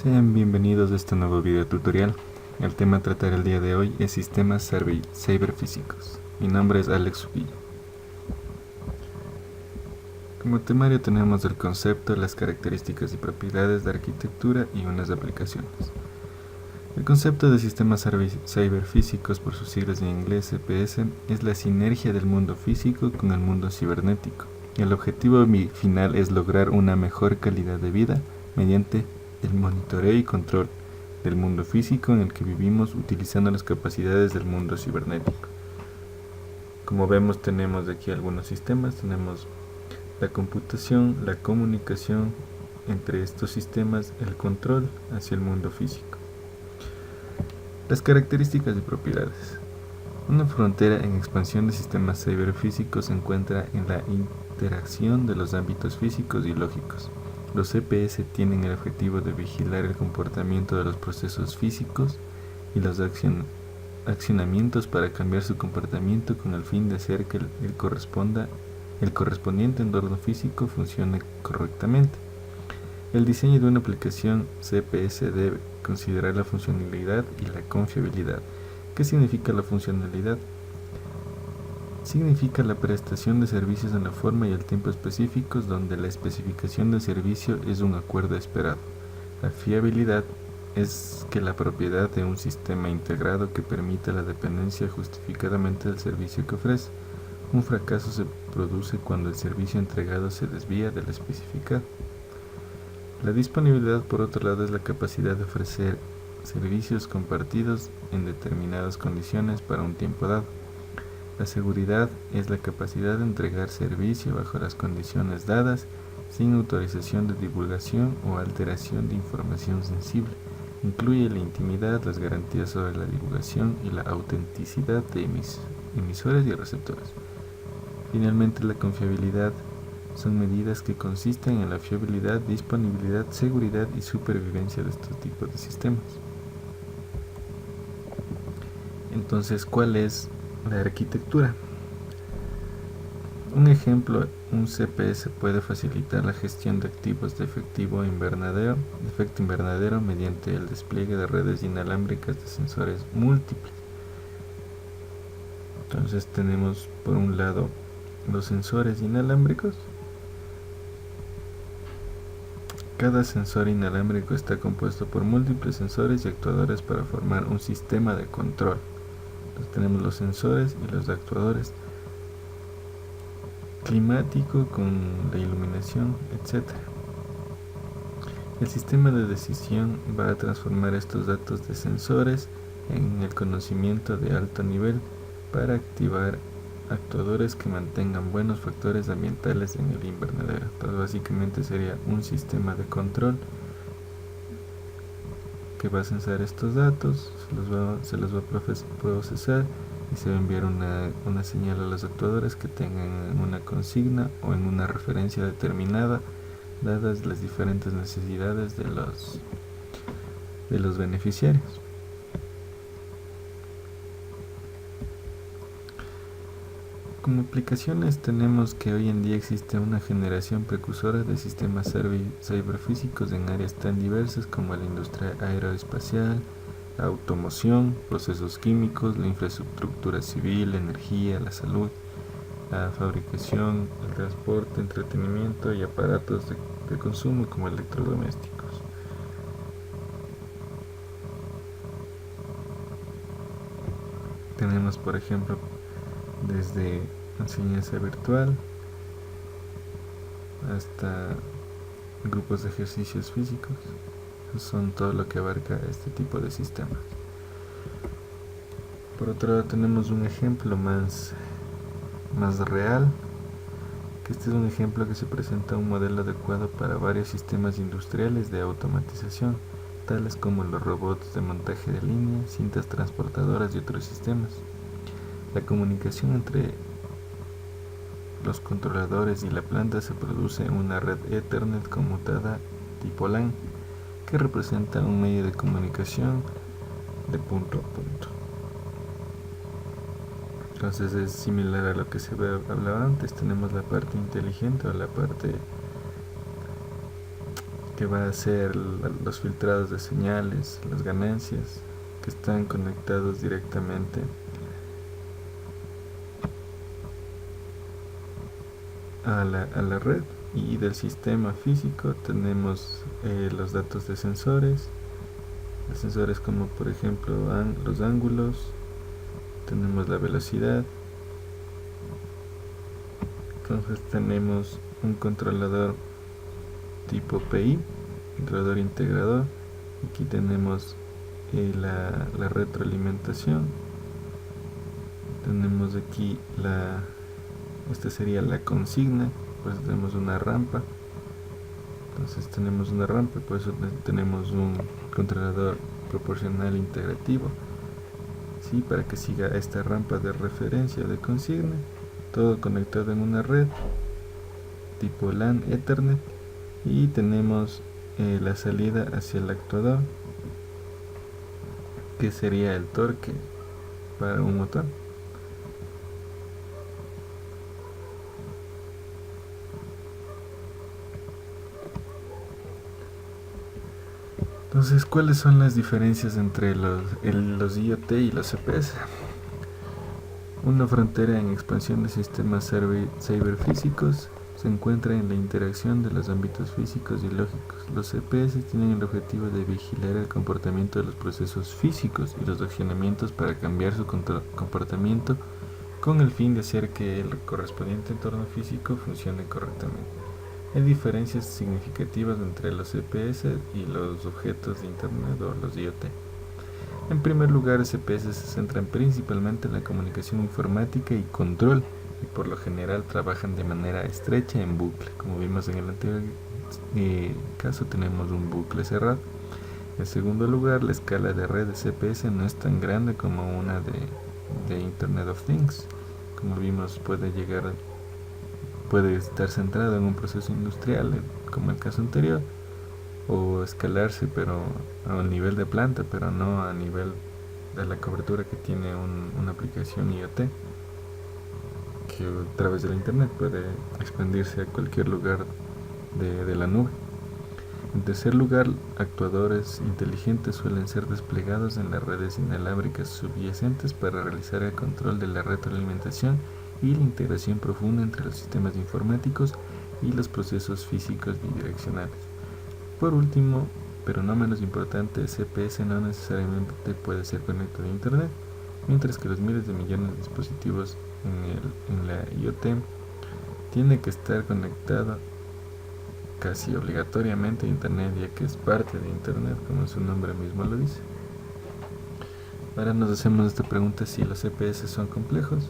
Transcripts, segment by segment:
Sean bienvenidos a este nuevo video tutorial. El tema a tratar el día de hoy es sistemas ciberfísicos. Mi nombre es Alex Uvilla. Como temario tenemos el concepto, las características y propiedades de arquitectura y unas aplicaciones. El concepto de sistemas ciberfísicos, por sus siglas en inglés CPS, es la sinergia del mundo físico con el mundo cibernético. El objetivo final es lograr una mejor calidad de vida mediante el monitoreo y control del mundo físico en el que vivimos utilizando las capacidades del mundo cibernético. Como vemos, tenemos aquí algunos sistemas. Tenemos la computación, la comunicación entre estos sistemas, el control hacia el mundo físico. Las características y propiedades. Una frontera en expansión de sistemas ciberfísicos se encuentra en la interacción de los ámbitos físicos y lógicos. Los CPS tienen el objetivo de vigilar el comportamiento de los procesos físicos y los accionamientos para cambiar su comportamiento con el fin de hacer que el correspondiente entorno físico funcione correctamente. El diseño de una aplicación CPS debe considerar la funcionalidad y la confiabilidad. ¿Qué significa la funcionalidad? Significa la prestación de servicios en la forma y el tiempo específicos donde la especificación del servicio es un acuerdo esperado. La fiabilidad es que la propiedad de un sistema integrado que permita la dependencia justificadamente del servicio que ofrece. Un fracaso se produce cuando el servicio entregado se desvía del especificado. La disponibilidad, por otro lado, es la capacidad de ofrecer servicios compartidos en determinadas condiciones para un tiempo dado. La seguridad es la capacidad de entregar servicio bajo las condiciones dadas, sin autorización de divulgación o alteración de información sensible. Incluye la intimidad, las garantías sobre la divulgación y la autenticidad de emisores y receptores. Finalmente, la confiabilidad son medidas que consisten en la fiabilidad, disponibilidad, seguridad y supervivencia de estos tipos de sistemas. Entonces, ¿cuál es la arquitectura? Un ejemplo, un CPS puede facilitar la gestión de activos de efecto invernadero mediante el despliegue de redes inalámbricas de sensores múltiples. Entonces tenemos por un lado los sensores inalámbricos. Cada sensor inalámbrico está compuesto por múltiples sensores y actuadores para formar un sistema de control. Entonces tenemos los sensores y los actuadores, climático con la iluminación, etc. El sistema de decisión va a transformar estos datos de sensores en el conocimiento de alto nivel para activar actuadores que mantengan buenos factores ambientales en el invernadero. Entonces básicamente sería un sistema de control que va a censar estos datos, se los va a procesar y se va a enviar una señal a los actuadores que tengan una consigna o en una referencia determinada, dadas las diferentes necesidades de los beneficiarios. Como aplicaciones tenemos que hoy en día existe una generación precursora de sistemas ciberfísicos en áreas tan diversas como la industria aeroespacial, la automoción, procesos químicos, la infraestructura civil, la energía, la salud, la fabricación, el transporte, entretenimiento y aparatos de consumo como electrodomésticos. Tenemos, por ejemplo, desde enseñanza virtual hasta grupos de ejercicios físicos. Son todo lo que abarca este tipo de sistemas. Por otro lado tenemos un ejemplo más real, que este es un ejemplo que se presenta un modelo adecuado para varios sistemas industriales de automatización, tales como los robots de montaje de línea, cintas transportadoras y otros sistemas. La comunicación entre los controladores y la planta se produce en una red Ethernet conmutada tipo LAN, que representa un medio de comunicación de punto a punto. Entonces es similar a lo que se hablaba antes. Tenemos la parte inteligente o la parte que va a hacer los filtrados de señales, las ganancias, que están conectados directamente a la red. Y del sistema físico tenemos los datos de sensores como por ejemplo los ángulos, tenemos la velocidad. Entonces tenemos un controlador tipo PI, controlador integrador. Aquí tenemos la retroalimentación. Tenemos aquí esta sería la consigna, pues tenemos una rampa. Entonces tenemos una rampa, por eso tenemos un controlador proporcional integrativo, ¿sí? Para que siga esta rampa de referencia de consigna, todo conectado en una red tipo LAN Ethernet. Y tenemos la salida hacia el actuador, que sería el torque para un motor. Entonces, ¿cuáles son las diferencias entre los IoT y los CPS? Una frontera en expansión de sistemas ciberfísicos se encuentra en la interacción de los ámbitos físicos y lógicos. Los CPS tienen el objetivo de vigilar el comportamiento de los procesos físicos y los accionamientos para cambiar su comportamiento con el fin de hacer que el correspondiente entorno físico funcione correctamente. Hay diferencias significativas entre los CPS y los objetos de Internet o los IoT. En primer lugar, CPS se centran principalmente en la comunicación informática y control, y por lo general trabajan de manera estrecha en bucle. Como vimos en el anterior caso, tenemos un bucle cerrado. En segundo lugar, la escala de red de CPS no es tan grande como una de Internet of Things. Como vimos, puede estar centrado en un proceso industrial, como el caso anterior, o escalarse pero a un nivel de planta, pero no a nivel de la cobertura que tiene una aplicación IoT, que a través del internet puede expandirse a cualquier lugar de la nube. En tercer lugar, actuadores inteligentes suelen ser desplegados en las redes inalámbricas subyacentes para realizar el control de la retroalimentación y la integración profunda entre los sistemas informáticos y los procesos físicos bidireccionales. Por último, pero no menos importante, el CPS no necesariamente puede ser conectado a Internet, mientras que los miles de millones de dispositivos en la IoT tienen que estar conectados casi obligatoriamente a Internet, ya que es parte de Internet, como su nombre mismo lo dice. Ahora nos hacemos esta pregunta: si los CPS son complejos.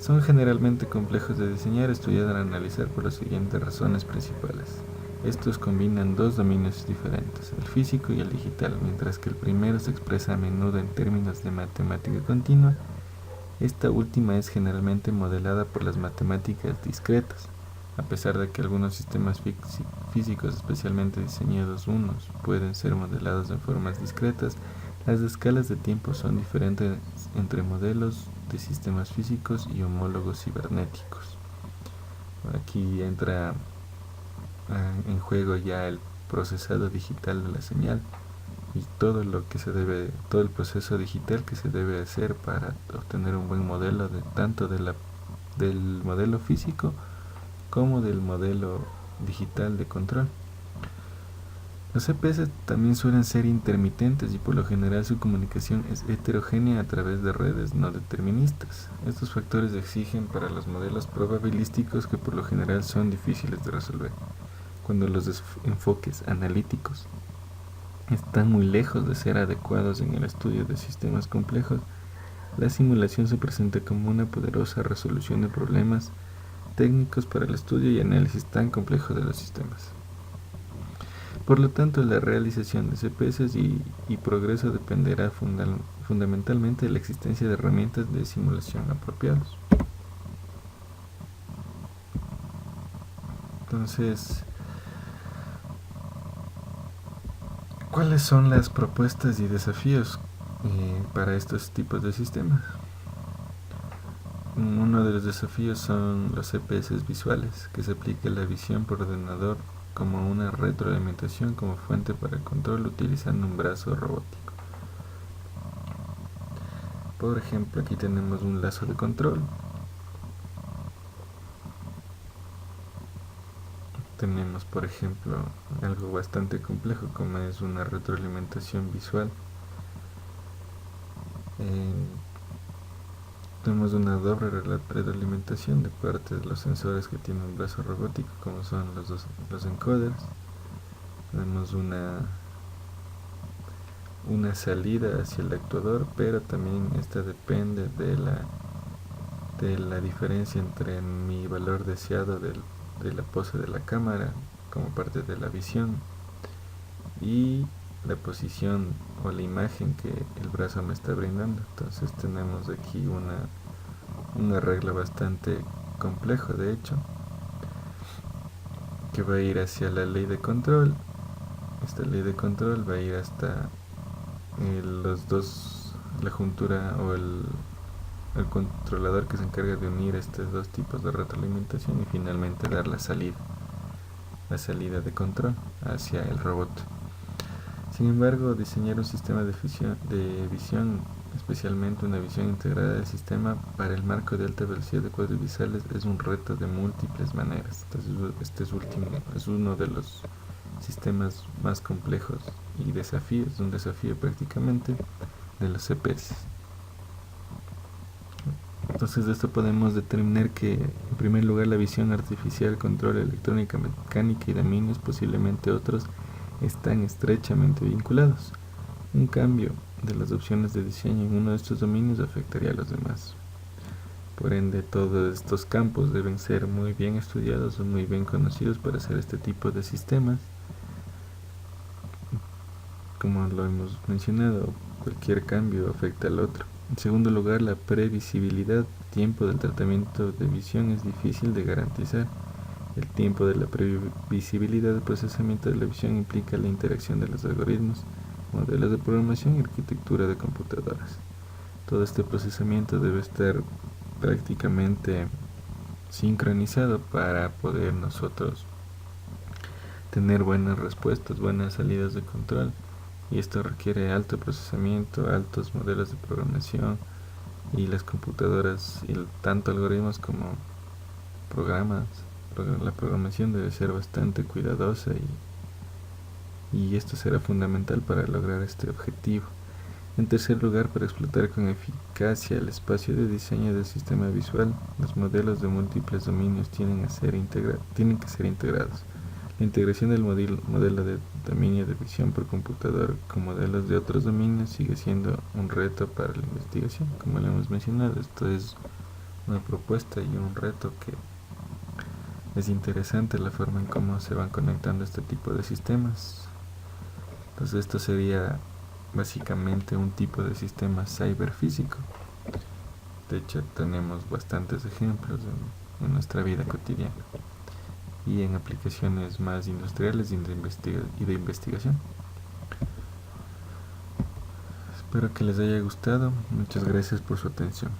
Son generalmente complejos de diseñar, estudiar y analizar por las siguientes razones principales. Estos combinan dos dominios diferentes, el físico y el digital. Mientras que el primero se expresa a menudo en términos de matemática continua, esta última es generalmente modelada por las matemáticas discretas. A pesar de que algunos sistemas físicos especialmente diseñados pueden ser modelados en formas discretas, las escalas de tiempo son diferentes entre modelos de sistemas físicos y homólogos cibernéticos. Aquí entra en juego ya el procesado digital de la señal y todo el proceso digital que se debe hacer para obtener un buen modelo tanto del modelo físico como del modelo digital de control. Los CPS también suelen ser intermitentes y por lo general su comunicación es heterogénea a través de redes no deterministas. Estos factores exigen para los modelos probabilísticos que por lo general son difíciles de resolver. Cuando los enfoques analíticos están muy lejos de ser adecuados en el estudio de sistemas complejos, la simulación se presenta como una poderosa resolución de problemas técnicos para el estudio y análisis tan complejos de los sistemas. Por lo tanto, la realización de CPS y progreso dependerá fundamentalmente de la existencia de herramientas de simulación apropiadas. Entonces, ¿cuáles son las propuestas y desafíos para estos tipos de sistemas? Uno de los desafíos son los CPS visuales, que se aplica la visión por ordenador como una retroalimentación como fuente para el control utilizando un brazo robótico. Por ejemplo, aquí tenemos un lazo de control. Tenemos, por ejemplo, algo bastante complejo como es una retroalimentación visual. Tenemos una doble retroalimentación de parte de los sensores que tiene un brazo robótico, como son los encoders. Tenemos una salida hacia el actuador, pero también esta depende de la diferencia entre mi valor deseado de la pose de la cámara como parte de la visión y la posición o la imagen que el brazo me está brindando. Entonces tenemos aquí un arreglo bastante complejo, de hecho, que va a ir hacia la ley de control. Esta ley de control va a ir hasta la juntura o el controlador que se encarga de unir estos dos tipos de retroalimentación y finalmente dar la salida de control hacia el robot. Sin embargo, diseñar un sistema de visión, especialmente una visión integrada del sistema para el marco de alta velocidad de cuadros visuales, es un reto de múltiples maneras. Entonces, este último es uno de los sistemas más complejos y es un desafío prácticamente de los CPS. Entonces de esto podemos determinar que en primer lugar la visión artificial, control, electrónica, mecánica y dominios, posiblemente otros, están estrechamente vinculados. Un cambio de las opciones de diseño en uno de estos dominios afectaría a los demás. Por ende, todos estos campos deben ser muy bien estudiados o muy bien conocidos para hacer este tipo de sistemas. Como lo hemos mencionado, cualquier cambio afecta al otro. En segundo lugar, la previsibilidad, tiempo del tratamiento de visión es difícil de garantizar. El tiempo de la previsibilidad del procesamiento de la visión implica la interacción de los algoritmos, modelos de programación y arquitectura de computadoras. Todo este procesamiento debe estar prácticamente sincronizado para poder nosotros tener buenas respuestas, buenas salidas de control. Y esto requiere alto procesamiento, altos modelos de programación y las computadoras y tanto algoritmos como programas. La programación debe ser bastante cuidadosa y esto será fundamental para lograr este objetivo. En tercer lugar, para explotar con eficacia el espacio de diseño del sistema visual, los modelos de múltiples dominios tienen que ser integrados. La integración del modelo de dominio de visión por computador con modelos de otros dominios sigue siendo un reto para la investigación. Como lo hemos mencionado, esto es una propuesta y un reto que es interesante la forma en cómo se van conectando este tipo de sistemas. Entonces esto sería básicamente un tipo de sistema ciberfísico. De hecho, tenemos bastantes ejemplos en nuestra vida cotidiana y en aplicaciones más industriales y de investigación. Espero que les haya gustado. Muchas gracias por su atención.